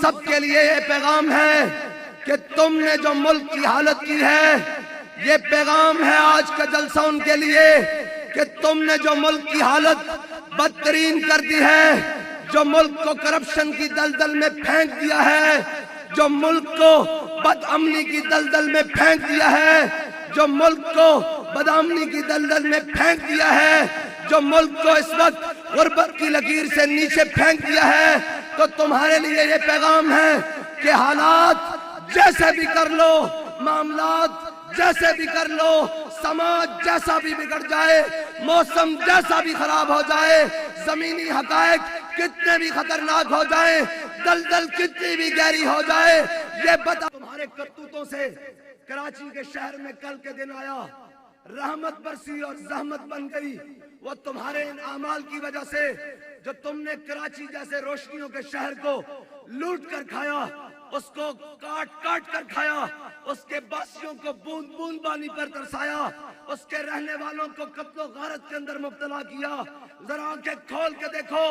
سب کے لیے یہ پیغام ہے کہ تم نے جو ملک کی حالت کی ہے، یہ پیغام ہے آج کا جلسہ ان کے لیے کہ تم نے جو ملک کی حالت بدترین کر دی ہے، جو ملک کو کرپشن کی دلدل میں پھینک دیا ہے، جو ملک کو بد امنی کی دلدل میں پھینک دیا ہے، جو ملک کو بدامنی کی دلدل میں پھینک دیا ہے، جو ملک کو اس وقت غربت کی لکیر سے نیچے پھینک دیا ہے، تو تمہارے لیے یہ پیغام ہے کہ حالات جیسے بھی کر لو، معاملات جیسے بھی کر لو، سماج جیسا بھی بگڑ جائے، موسم جیسا بھی خراب ہو جائے، زمینی حقائق کتنے بھی خطرناک ہو جائیں، دلدل کتنی بھی گہری ہو جائے، یہ بتا تمہارے کرتوتوں سے کراچی کے شہر میں کل کے دن آیا، رحمت برسی اور زحمت بن گئی، وہ تمہارے ان اعمال کی وجہ سے جو تم نے کراچی جیسے روشنیوں کے شہر کو لوٹ کر کھایا، اس کو کاٹ کاٹ کر کھایا، اس کے باسیوں کو بوند بوند پانی پر ترسایا، اس کے رہنے والوں کو قتل و غارت کے اندر مبتلا کیا۔ ذرا آنکھیں کھول کے دیکھو،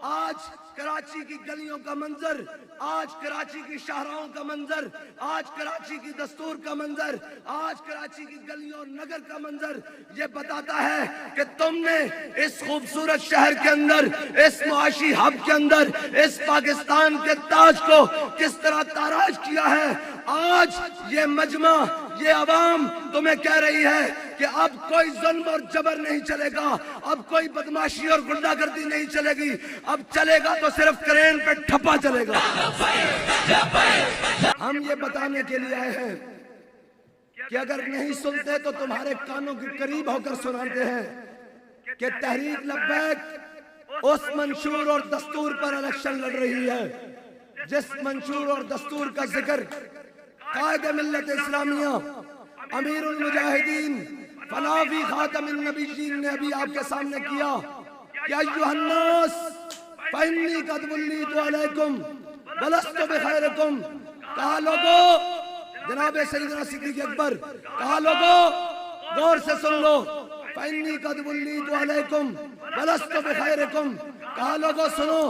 آج کراچی کی گلیوں کا منظر، آج کراچی کی شاہراہوں کا منظر، آج کراچی کی دستور کا منظر، آج کراچی کی گلیوں اور نگر کا منظر یہ بتاتا ہے کہ تم نے اس خوبصورت شہر کے اندر، اس معاشی ہب کے اندر، اس پاکستان کے تاج کو کس طرح تاراج کیا ہے۔ آج یہ مجمع، یہ عوام تمہیں کہہ رہی ہے کہ اب کوئی ظلم اور جبر نہیں چلے گا، اب کوئی بدماشی اور غنڈہ گردی نہیں چلے گی، اب چلے گا تو صرف کرین پہ ٹھپا چلے گا۔ ہم یہ بتانے کے لیے آئے ہیں کہ اگر نہیں سنتے تو تمہارے کانوں کے قریب ہو کر سناتے ہیں کہ تحریک لبیک اس منشور اور دستور پر الیکشن لڑ رہی ہے جس منشور اور دستور کا ذکر قائد ملت اسلامیہ امیر المجاہدین فنافی خاتم النبیین نے ابھی آپ کے سامنے کیا کہ ایھا الناس فإنی قد ولیت علیکم ولست بخیرکم۔ کہا لوگو، جناب سیدنا صدیق اکبر، کہا لوگو غور سے سن لو، فإنی قد ولیت علیکم ولست بخیرکم۔ کہا لوگو سنو،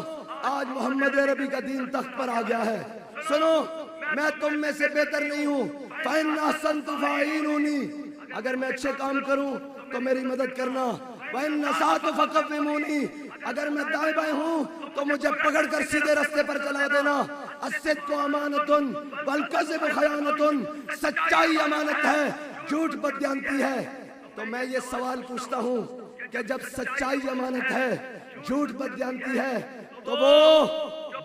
آج محمد عربی کا دین تخت پر آ گیا ہے، سنو میں تم میں سے بہتر نہیں ہوں، فإن أحسنت فأعینونی، اگر میں اچھے کام کروں تو میری مدد کرنا، وإن أسأت فقومونی، اگر میں دائیں بائیں ہوں تو مجھے پکڑ کر سیدھے رستے پر چلا دینا۔ الصدق امانۃ والکذب خیانۃ، سچائی امانت ہے، جھوٹ بددیانتی ہے۔ تو میں یہ سوال پوچھتا ہوں کہ جب سچائی امانت ہے، جھوٹ بددیانتی ہے، تو وہ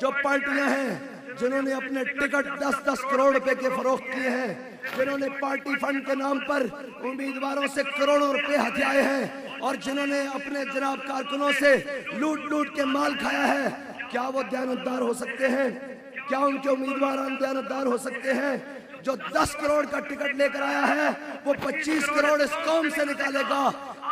جو پارٹیاں ہیں جنہوں نے اپنے ٹکٹ 10-10 کروڑ روپے کے فروخت کیے ہیں، جنہوں نے پارٹی فنڈ کے نام پر امیدواروں سے کروڑوں روپے ہتھیائے ہیں، اور جنہوں نے اپنے جناب کارکنوں سے لوٹ لوٹ کے مال کھایا ہے، کیا وہ دیانتدار ہو سکتے ہیں؟ کیا ان کے امیدواران دیانتدار ہو سکتے ہیں؟ جو 10 کروڑ کا ٹکٹ لے کر آیا ہے وہ 25 کروڑ اس قوم سے نکالے گا۔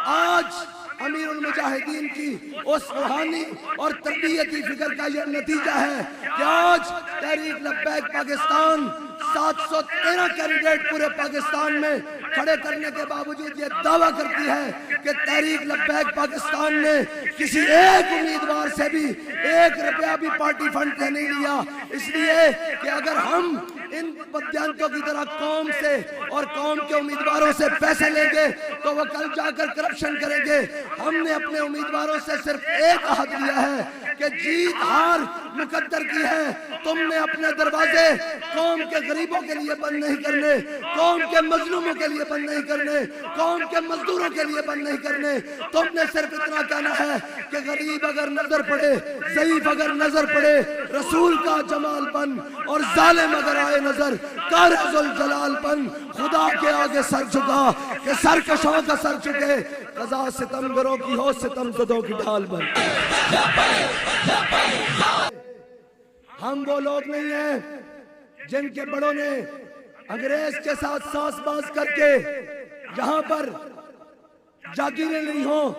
آج امیر المجاہدین کی اس روحانی اور تربیتی فکر کا یہ نتیجہ ہے کہ آج تحریک لبیک پاکستان 713 کینڈیڈیٹ پورے پاکستان میں کھڑے کرنے کے باوجود یہ دعویٰ کرتی ہے کہ تحریک لبیک پاکستان نے کسی ایک امیدوار سے بھی 1 روپیہ بھی پارٹی فنڈ سے نہیں لیا، اس لیے کہ اگر ہم ان بددیانتوں کی طرح قوم سے اور قوم کے امیدواروں سے پیسے لیں گے تو وہ کل جا کر کرپشن کریں گے۔ ہم نے اپنے امیدواروں سے صرف ایک عہد لیا ہے کہ جیت ہار مقدر کی ہے، تم نے اپنے دروازے قوم کے غریبوں کے لیے بند نہیں کرنے، قوم کے مظلوموں کے لیے بند نہیں کرنے، قوم کے مزدوروں کے لیے بند نہیں کرنے۔ تم نے صرف اتنا کہنا ہے کہ غریب اگر نظر پڑے، ضعیف اگر نظر پڑے، رسول کا جمال بن، اور ظالم اگر آئے نظر، کار ذوالجلال بن، خدا کے آگے سر جھکا کہ سرکشوں کا سر جھکے، قضا ستمگروں کی ہو، ستم زدوں کی ڈھال بن۔ ہم وہ لوگ نہیں ہیں جن کے بڑوں نے انگریز کے ساتھ ساز باز کر کے یہاں پر جاگیریں لی ہوں،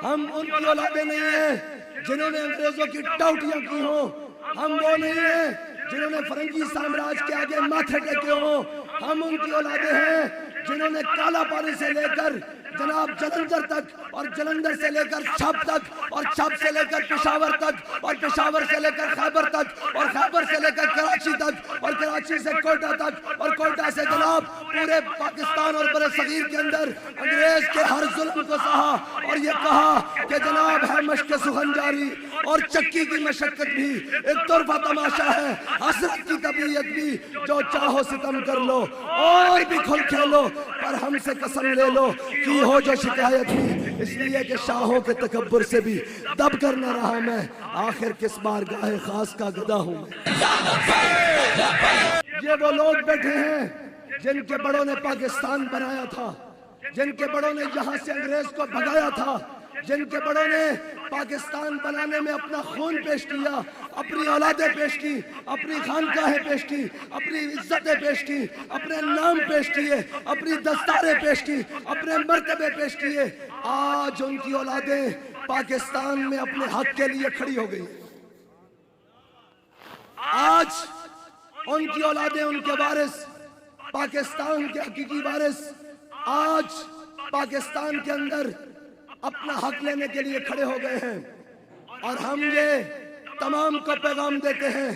ہم ان کی اولادیں نہیں ہیں جنہوں نے انگریزوں کی ٹوٹیاں کی ہوں، ہم وہ نہیں ہیں جنہوں نے فرنگی سامراج کے آگے ماتھے ٹیکے ہوں، ہم ان کی اولادیں ہیں جنہوں نے کالا پانی سے لے کر جناب جلندھر تک، اور جلندھر سے لے کر چھب تک، اور چھب سے لے کر پشاور تک، اور پشاور سے لے کر خیبر تک، اور خیبر سے لے کر کراچی کراچی سے کوئٹہ تک اور کوئٹہ سے جناب پورے پاکستان اور بر صغیر کے اندر انگریز کے ہر ظلم کو سہا اور یہ کہا کہ جناب ہے مشق سخن جاری اور چکی کی مشقت بھی ایک طرفہ تماشا ہے حسرت کی طبیعت بھی جو چاہو ستم کر لو اور بھی کھل کھیلو پر ہم سے قسم لے لو کی ہو جو شکایت بھی اس لیے کہ شاہوں کے تکبر سے بھی دب کر نہ رہا میں آخر کس بارگاہ خاص کا گدا ہوں یہ وہ لوگ بیٹھے ہیں جن کے بڑوں نے پاکستان بنایا تھا جن کے بڑوں نے یہاں سے انگریز کو بھگایا تھا جن کے بڑوں نے پاکستان بنانے میں اپنا خون پیش کیا اپنی اولادیں پیش کی اپنی خانقاہیں پیش کی اپنی عزتیں پیش کی اپنے نام پیش کیے اپنی دستاریں پیش کی اپنے مرتبے پیش کیے آج ان کی اولادیں پاکستان میں اپنے حق کے لیے کھڑی ہو گئی آج ان کی اولادیں ان کے وارث پاکستان کے حقیقی وارث آج پاکستان کے اندر اپنا حق لینے کے لیے کھڑے ہو گئے ہیں اور ہم یہ تمام کو پیغام دیتے ہیں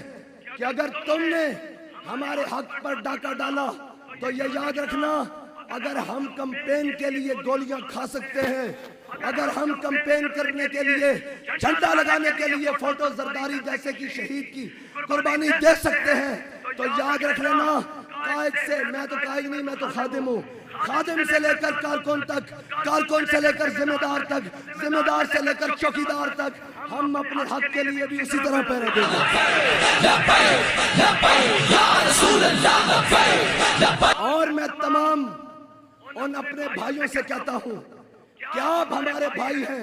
کہ اگر تم نے ہمارے حق پر ڈاکہ ڈالا تو یہ یاد رکھنا اگر ہم کمپین کے لیے گولیاں کھا سکتے ہیں اگر ہم کمپین کرنے کے لیے جھنڈا لگانے کے لیے فوٹو زرداری جیسے کہ شہید کی قربانی دے سکتے ہیں تو یاد رکھ لینا قائد سے میں تو قائد نہیں میں تو خادم ہوں خادم سے لے کر کارکن تک کارکن سے لے کر ذمہ دار تک ذمہ دار سے لے کر چوکیدار تک ہم اپنے حق کے لیے بھی اسی طرح پہرے دیں گے اور میں تمام ان اپنے بھائیوں سے کہتا ہوں کہ آپ ہمارے بھائی ہیں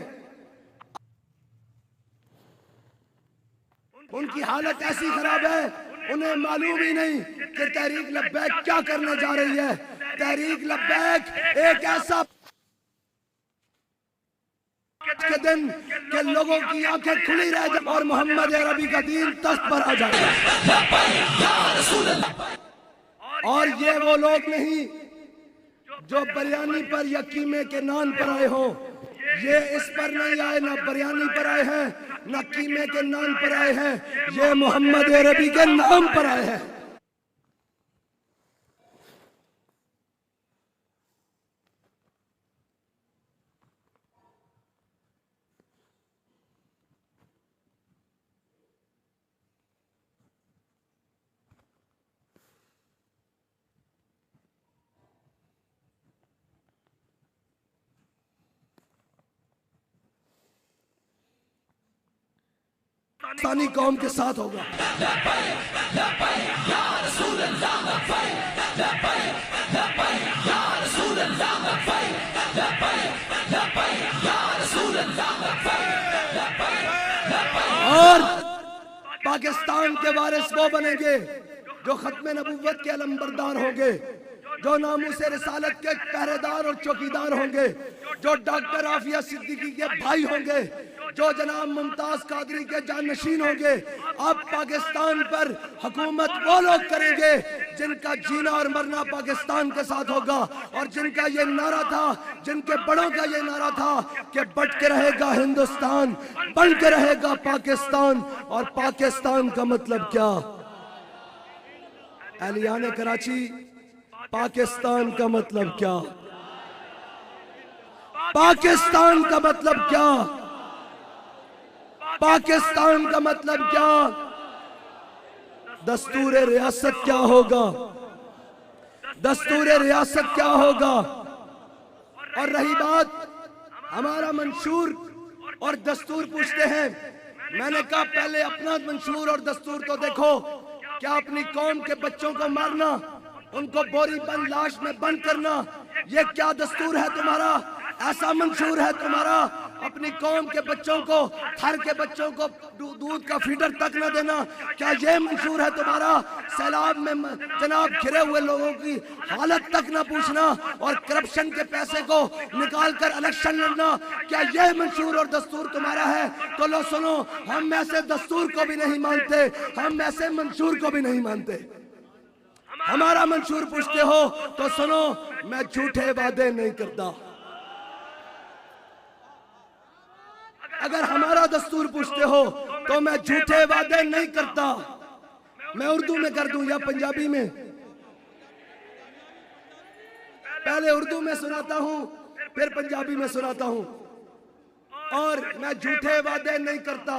ان کی حالت ایسی خراب ہے انہیں معلوم ہی نہیں کہ تحریک لبیک کیا کرنے جا رہی ہے تحریک لبیک ایک ایسا کے دن کہ لوگوں کی آنکھیں کھلی رہ جائیں اور محمد عربی کا دین تخت پر آ جائے اور یہ وہ لوگ نہیں جو بریانی پر یا قیمے کے نان پر آئے ہوں یہ اس پر نہیں آئے نہ بریانی پر آئے ہیں نہ قیمے کے نان پر آئے ہیں یہ محمد عربی کے نام پر آئے ہیں پاکستانی قوم کے ساتھ ہوگا اور پاکستان کے وارث وہ بنیں گے جو ختم نبوت کے علمبردار ہوں گے جو ناموس رسالت کے پہرے دار اور چوکیدار ہوں گے جو ڈاکٹر عافیہ صدیقی کے بھائی ہوں گے جو جناب ممتاز قادری کے جانشین ہوں گے اب پاکستان پر حکومت وہ لوگ کریں گے جن کا جینا اور مرنا پاکستان کے ساتھ ہوگا اور جن کا یہ نعرہ تھا جن کے بڑوں کا یہ نعرہ تھا کہ بٹ کے رہے گا ہندوستان بن کے رہے گا پاکستان اور پاکستان کا مطلب کیا اہلیان کراچی پاکستان کا مطلب کیا پاکستان کا مطلب کیا پاکستان کا مطلب کیا دستور ریاست کیا ہوگا دستور ریاست کیا ہوگا اور رہی بات ہمارا منشور اور دستور پوچھتے ہیں میں نے کہا پہلے اپنا منشور اور دستور تو دیکھو کیا اپنی قوم کے بچوں کو مارنا ان کو بوری بند لاش میں بند کرنا یہ کیا دستور ہے تمہارا ایسا منشور ہے تمہارا اپنی قوم کے بچوں کو تھر کے بچوں کو دودھ کا فیڈر تک نہ دینا کیا یہ منشور ہے تمہارا سیلاب میں جناب گھرے ہوئے لوگوں کی حالت تک نہ پوچھنا اور کرپشن کے پیسے کو نکال کر الیکشن لڑنا کیا یہ منشور اور دستور تمہارا ہے تو لو سنو ہم ایسے دستور کو بھی نہیں مانتے ہم ایسے منشور کو بھی نہیں مانتے ہمارا منشور پوچھتے ہو تو سنو میں جھوٹے وعدے نہیں کرتا اگر ہمارا دستور پوچھتے ہو تو میں جھوٹے وعدے نہیں کرتا میں اردو میں کر دوں یا پنجابی میں؟ پہلے اردو میں سناتا ہوں پھر پنجابی میں سناتا ہوں. اور میں جھوٹے وعدے نہیں کرتا،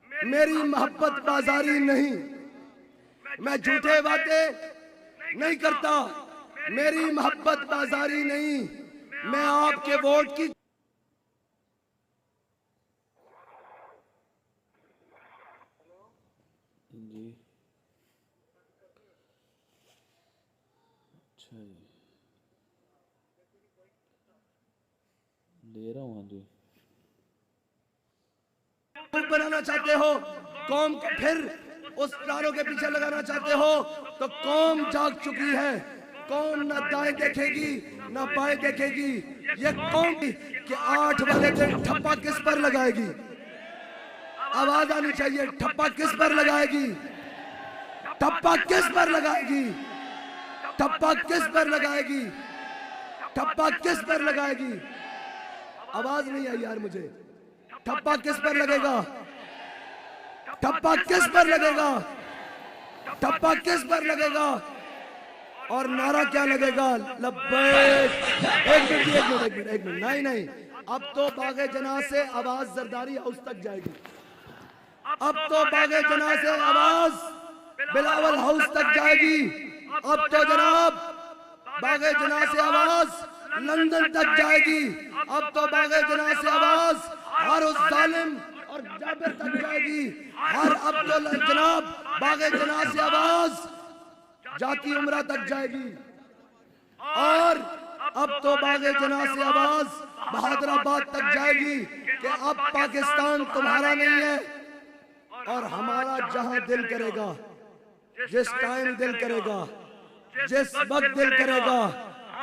میری محبت بازاری نہیں. میں جھوٹے وعدے نہیں کرتا، میری محبت بازاری نہیں. میں آپ کے ووٹ کی جی اچھا جی لے رہا ہوں. جی بنانا چاہتے ہو، قوم کو پھر اس نعروں کے پیچھے لگانا چاہتے ہو، تو قوم جاگ چکی ہے. قوم نہ دائیں دیکھے گی نہ بائیں دیکھے گی. یہ قوم کہ 8 والے دن ٹھپا کس پر لگائے گی؟ آواز آنی چاہیے. ٹھپا کس پر لگائے گی؟ ٹھپا کس پر لگائے گی؟ ٹھپا کس پر لگائے گی؟ ٹھپا کس پر لگائے گی؟ آواز نہیں آئی یار مجھے. ٹھپا کس پر لگے گا؟ ٹھپا کس پر لگے گا؟ ٹھپا کس پر لگے گا؟ اور نعرہ کیا لگے گا؟ لبیک. ایک منٹ نہیں. اب تو باغ جناح سے آواز زرداری ہاؤس تک جائے گی. اب تو باغ جناح سے آواز بلاول ہاؤس تک جائے گی. اب تو جناب باغ جناح سے آواز لندن تک جائے گی. اب تو باغ جناح سے آواز ہر اس ظالم اور جابر تک جائے گی. اب تو جناب باغ جناح سے آواز جاتی عمرہ تک جائے گی. اور اب تو باغ جناح سے آواز بہادر آباد تک جائے گی کہ اب پاکستان تمہارا نہیں ہے اور ہمارا جہاں دل کرے گا، جس ٹائم دل کرے گا، جس وقت دل کرے گا،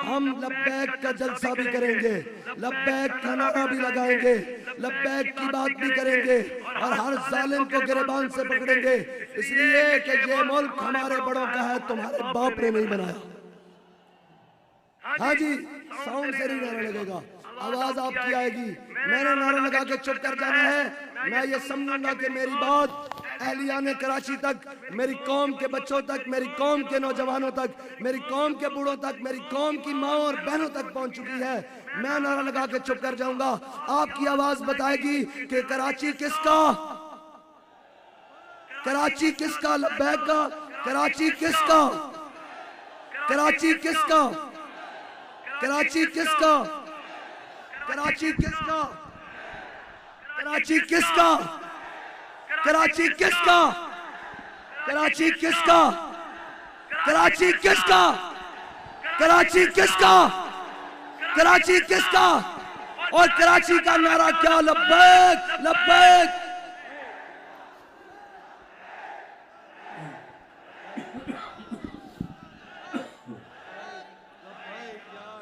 ہم لبیک کا جلسہ بھی کریں گے، لبیک کا نعرہ بھی لگائیں گے، لبیک کی بات بھی کریں گے اور ہر ظالم کو گریبان سے پکڑیں گے. اس لیے کہ یہ ملک ہمارے بڑوں کا ہے، تمہارے باپ نے نہیں بنایا. ہاں جی ساؤنڈ سے نہیں نعرہ لگے گا، آواز آپ کی آئے گی. میں نے نعرہ لگا کے چپ کر جانا ہے. میں یہ سمجھوں گا کہ میری بات اہلیان کراچی تک، میری قوم کے بچوں تک، میری قوم کے نوجوانوں تک، میری قوم کے بوڑھوں تک، میری قوم کی ماں اور بہنوں تک پہنچ چکی ہے. میں نعرہ لگا کے چپ کر جاؤں گا. آپ کی آواز بتائے گی کہ کراچی کس کا؟ کراچی کس کا؟ لبیک کا. کراچی کس کا؟ کراچی کس کا؟ کراچی کس کا؟ کراچی کس کا؟ کراچی کس کا؟ کراچی کس کا؟ کراچی کس کا؟ کراچی کس کا؟ کراچی کس کا؟ کراچی کس کا؟ اور کراچی کا نعرہ کیا؟ لبیک لبیک.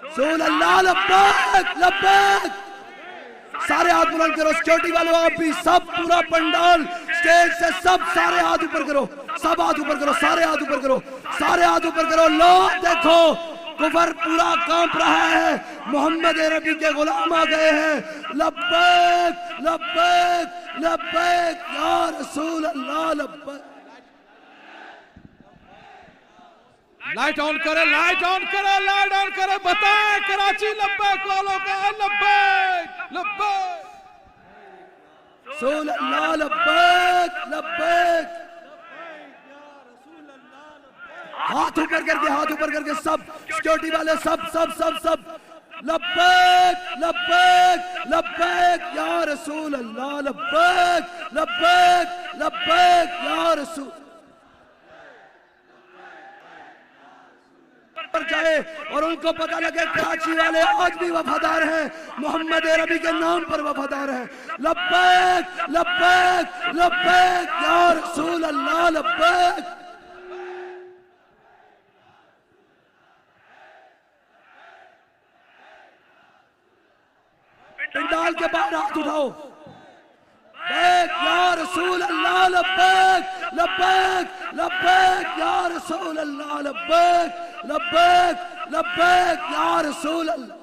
رسول اللہ لبیک لبیک. سارے ہاتھ بلند کرو. سیکورٹی والوں آپ بھی سب، پورا پنڈال سٹیج سے سب سارے ہاتھ اوپر کرو. سب ہاتھ اوپر کرو. سارے ہاتھ اوپر کرو. سارے ہاتھ اوپر کرو. لوگ دیکھو کفر پورا کانپ رہا ہے. محمد عربی کے غلام آ گئے ہیں. لبیک لبیک لبیک یا رسول اللہ لبیک. لائٹ آن کرے، لائٹ آن کرے، لائٹ آن کرے. بتائیں کراچی لبیک والوں کا لبیک لبیک. رسول اللہ لبیک لبیک. ہاتھ اوپر کر کے، ہاتھ اوپر کر کے سب سیکورٹی والے سب سب سب سب لبیک لبیک لبیک یا رسول اللہ لبیک لبیک لبیک یا رسول. پر جائے اور ان کو پتہ لگے کراچی والے آج بھی وفادار ہیں، محمد عربی کے نام پر وفادار ہیں. لبیک لبیک لبیک یا رسول اللہ لبیک. پنڈال کے باہر ہاتھ اٹھاؤ. لبیک یا رسول اللہ لبیک لبیک لبیک یا رسول اللہ لبیک لبیک لبیک یا رسول اللہ.